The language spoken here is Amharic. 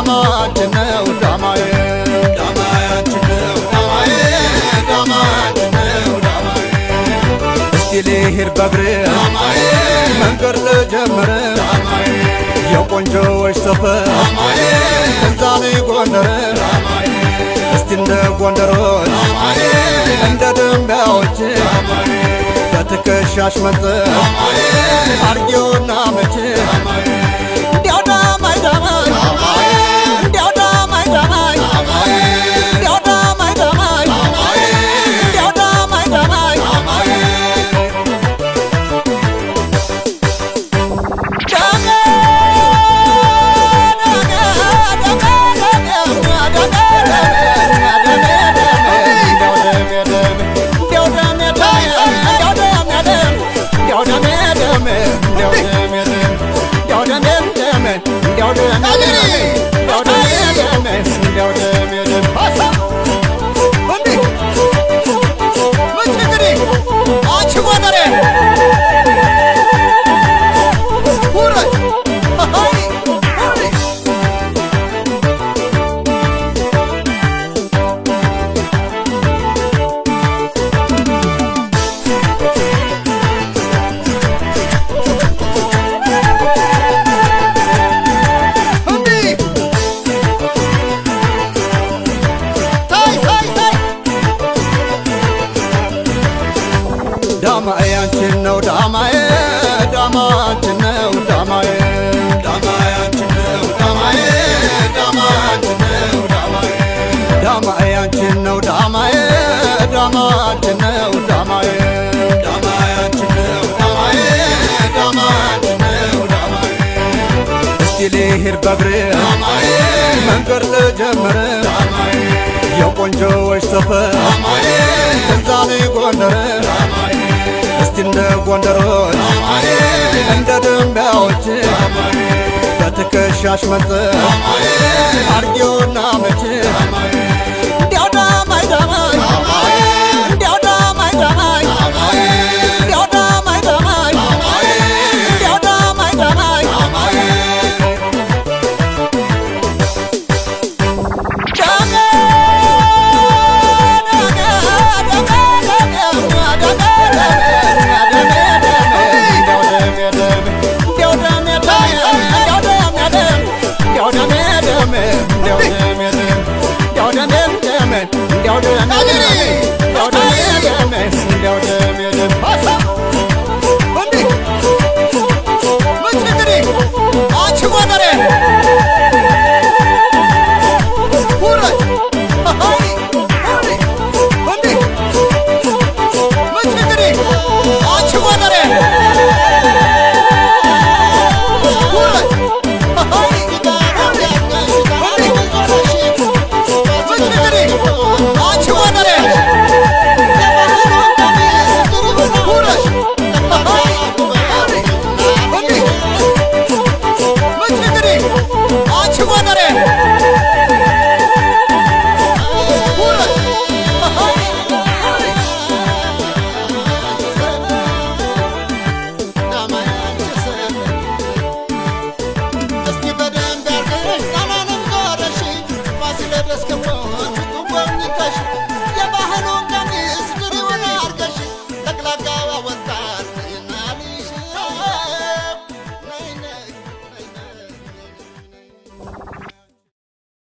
ዳማችን ነው ዳማዬ ዳማያችን ነው ዳማዬ ዳማችን ነው ዳማዬ እስቲ ልሂድ በእግሬ ዳማዬ መንገድ ልጀምር ዳማዬ የቆንጆዎች ሰፈር ዳማዬ እንዛኔ ጎንደር ዳማዬ እስቲ እንደ ጎንደሮች ዳማዬ እንደ ደንቢያዎች ዳማዬ በትከሻሽ መንጠር ዳማዬ አርጌውና መቼ ዳማዬ እንዲያው ዳማይ ዳማይ እንዲያው ዳማይ ዳማይ እንዲያው ዳማይ ዳማይ እንዲያው ዳማይ ዳማይ ዳማያችን ነው ዳማዬ ዳማችን ነው ዳማዬ ዳማያችን ነው ዳማዬ ዳማችን ነው ዳማዬ ዳማያችን ነው ዳማዬ ዳማችን ነው ዳማዬ ዳማያችን ነው ዳማዬ ዳማችን ነው ዳማዬ እስቲ ልሂድ በእግሬ ዳማዬ መንገድ ልጀምር ዳማዬ የቆንጆዎች ሰፈር ዳማዬ እንዛኔ ጎንደር ዳማዬ እስቲ እንደ ጎንደሮች ዳማዬ እንደ ደንቢያዎች ዳማዬ በትከሻሽ መንጠር ዳማዬ አርጌውና መቼ ዳማዬ እንዲያው ዳማይ ዳማይ